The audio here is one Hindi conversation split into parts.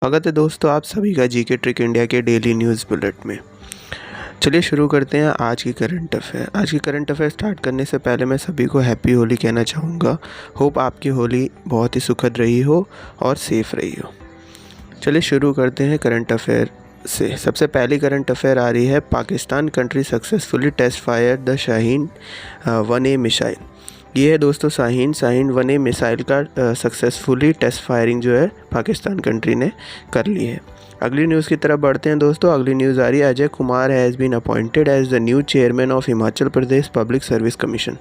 स्वागत है दोस्तों आप सभी का जीके ट्रिक इंडिया के डेली न्यूज़ बुलेटिन में। चलिए शुरू करते हैं आज की करंट अफेयर। आज की करंट अफेयर स्टार्ट करने से पहले मैं सभी को हैप्पी होली कहना चाहूँगा। होप आपकी होली बहुत ही सुखद रही हो और सेफ रही हो। चलिए शुरू करते हैं करंट अफेयर से। सबसे पहली करंट अफेयर आ रही है, Pakistan country successfully test fire the Shaheen 1A missile. ये है दोस्तों शाहीन 1A मिसाइल का सक्सेसफुली टेस्ट फायरिंग जो है पाकिस्तान कंट्री ने कर ली है। अगली न्यूज़ की तरफ बढ़ते हैं दोस्तों। अगली न्यूज़ आ रही है, Ajay Kumar has been appointed as the new chairman of Himachal Pradesh public service commission.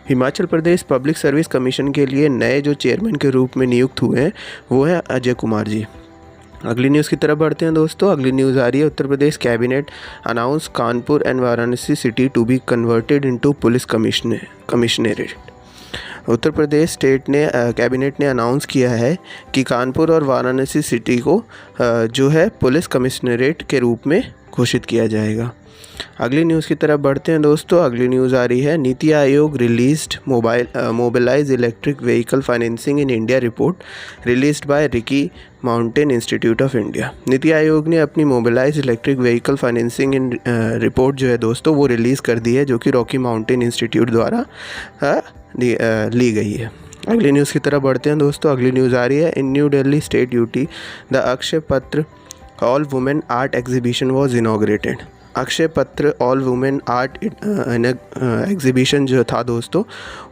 Himachal Pradesh public service commission के लिए नए जो चेयरमैन के रूप में नियुक्त हुए हैं वो है अजय कुमार जी। अगली न्यूज़ की तरफ बढ़ते हैं दोस्तों। अगली न्यूज़ आ रही है, Uttar Pradesh cabinet announce Kanpur and Varanasi city to be converted into police commissionerate. Uttar Pradesh state ने कैबिनेट ने अनाउंस किया है कि कानपुर और वाराणसी सिटी को जो है पुलिस कमिश्नरेट के रूप में घोषित किया जाएगा। अगली न्यूज़ की तरफ बढ़ते हैं दोस्तों। अगली न्यूज़ आ रही है, NITI Aayog released mobilise electric vehicle financing in India report released by Rocky Mountain Institute of India. NITI Aayog ने अपनी mobilise electric vehicle financing in report जो है दोस्तों वो रिलीज़ कर दी है, जो कि रॉकी माउंटेन इंस्टीट्यूट द्वारा ली गई है। अगली न्यूज़ की तरफ बढ़ते हैं दोस्तों। अगली न्यूज़ आ रही है, in New Delhi state UT the Akshaya Patra all women art exhibition was inaugurated. Akshaya Patra all women art exhibition जो था दोस्तों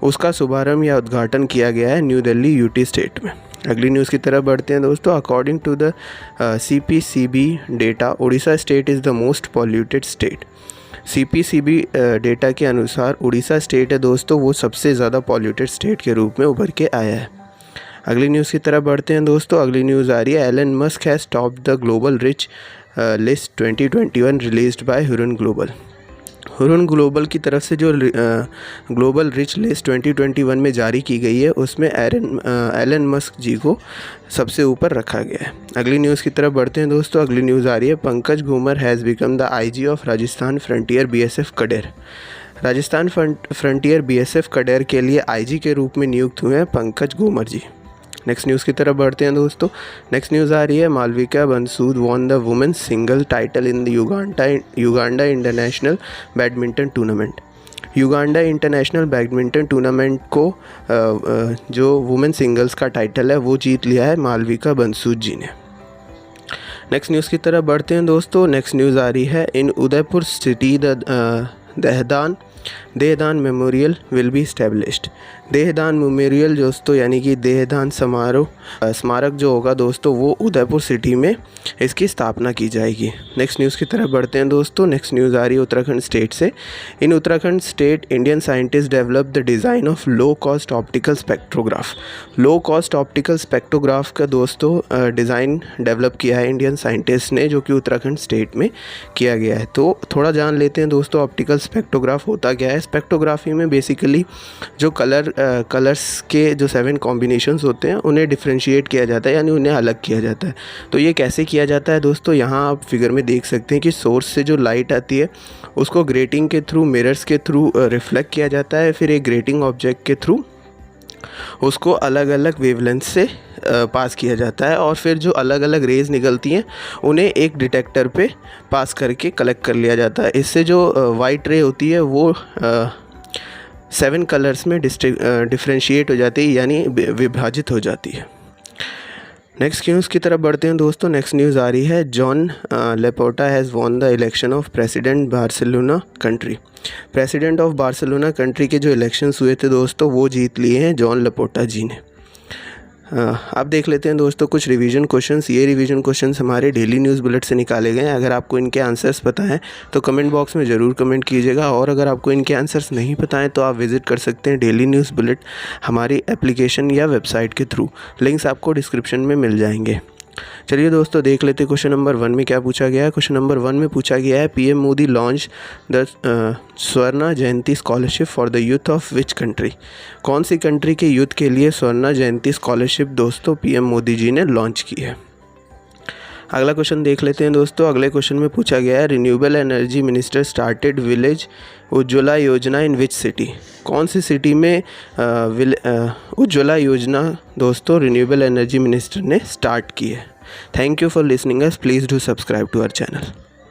उसका शुभारंभ या उद्घाटन किया गया है न्यू दिल्ली यूटी स्टेट में। अगली न्यूज़ की तरफ बढ़ते हैं दोस्तों। According to the CPCB data, Odisha state is the most polluted state. CPCB data के अनुसार उड़ीसा स्टेट है दोस्तों वो सबसे ज़्यादा पॉल्यूटेड स्टेट के रूप में उभर के आया है। अगली न्यूज़ की तरफ बढ़ते हैं दोस्तों। अगली न्यूज़ आ रही है, Elon Musk has topped the global rich list 2021 released by Hurun global. Hurun global की तरफ से जो ग्लोबल रिच लिस्ट 2021 में जारी की गई है उसमें एलन मस्क जी को सबसे ऊपर रखा गया है। अगली न्यूज़ की तरफ बढ़ते हैं दोस्तों। अगली न्यूज़ आ रही है, Pankaj Ghumar has become the IG of Rajasthan frontier BSF cadre. Rajasthan frontier BSF cadre के लिए IG के रूप में नियुक्त हुए हैं पंकज घूमर जी। नेक्स्ट न्यूज़ की तरफ बढ़ते हैं दोस्तों। नेक्स्ट न्यूज़ आ रही है, Malvika Bansod won the women's single title in the Uganda international badminton tournament. Uganda international badminton tournament को जो वुमेन सिंगल्स का टाइटल है वो जीत लिया है मालविका बनसूद जी ने। नेक्स्ट न्यूज़ की तरफ बढ़ते हैं दोस्तों। नेक्स्ट न्यूज़ आ रही है, in Udaipur city Dehdaan memorial will be established. Dehdaan memorial दोस्तों यानी कि देहदान स्मारक जो होगा दोस्तों वो उदयपुर सिटी में इसकी स्थापना की जाएगी। नेक्स्ट न्यूज़ की तरफ बढ़ते हैं दोस्तों। नेक्स्ट न्यूज़ आ रही है उत्तराखंड स्टेट से। In Uttarakhand state Indian scientist develop the design of low cost optical spectrograph. Low cost optical spectrograph का दोस्तों डिज़ाइन डेवलप किया है इंडियन साइंटिस्ट ने, जो कि उत्तराखंड स्टेट में किया गया है। तो थोड़ा जान लेते हैं दोस्तों ऑप्टिकल स्पेक्ट्रोग्राफ होता क्या है। स्पेक्ट्रोग्राफी में बेसिकली जो कलर्स के जो 7 कॉम्बिनेशंस होते हैं उन्हें डिफ्रेंशिएट किया जाता है, यानी उन्हें अलग किया जाता है। तो ये कैसे किया जाता है दोस्तों, यहाँ आप फिगर में देख सकते हैं कि सोर्स से जो लाइट आती है उसको ग्रेटिंग के थ्रू, मिरर्स के थ्रू रिफ्लेक्ट किया जाता है। फिर एक ग्रेटिंग ऑब्जेक्ट के थ्रू उसको अलग अलग वेवलेंथ से पास किया जाता है और फिर जो अलग अलग रेज़ निकलती हैं उन्हें एक डिटेक्टर पे पास करके कलेक्ट कर लिया जाता है। इससे जो वाइट रे होती है वो 7 कलर्स में डिफ्रेंशिएट हो जाती है, यानी विभाजित हो जाती है। नेक्स्ट न्यूज़ की तरफ बढ़ते हैं दोस्तों। नेक्स्ट न्यूज़ आ रही है, John Laporta has won the election of president Barcelona country. President of Barcelona country के जो इलेक्शंस हुए थे दोस्तों वो जीत लिए हैं जॉन लेपोर्टा जी ने। अब देख लेते हैं दोस्तों कुछ रिवीजन क्वेश्चंस। ये रिवीजन क्वेश्चंस हमारे डेली न्यूज़ बुलेट से निकाले गए हैं। अगर आपको इनके आंसर्स पता हैं तो कमेंट बॉक्स में ज़रूर कमेंट कीजिएगा, और अगर आपको इनके आंसर्स नहीं पता हैं तो आप विज़िट कर सकते हैं डेली न्यूज़ बुलेट हमारी एप्लीकेशन या वेबसाइट के थ्रू। लिंक्स आपको डिस्क्रिप्शन में मिल जाएंगे। चलिए दोस्तों देख लेते हैं क्वेश्चन नंबर 1 में क्या पूछा गया है। क्वेश्चन नंबर 1 में पूछा गया है, PM Modi launch the Swarna Jayanti scholarship for the youth of which country. कौन सी कंट्री के यूथ के लिए स्वर्ण जयंती स्कॉलरशिप दोस्तों PM मोदी जी ने लॉन्च की है। अगला क्वेश्चन देख लेते हैं दोस्तों। अगले क्वेश्चन में पूछा गया है, renewable energy minister started village Ujjwala योजना इन विच सिटी। कौन सी सिटी में उज्ज्वला योजना दोस्तों रिन्यूएबल एनर्जी मिनिस्टर ने स्टार्ट की है। Thank you for listening us, please do subscribe to our channel.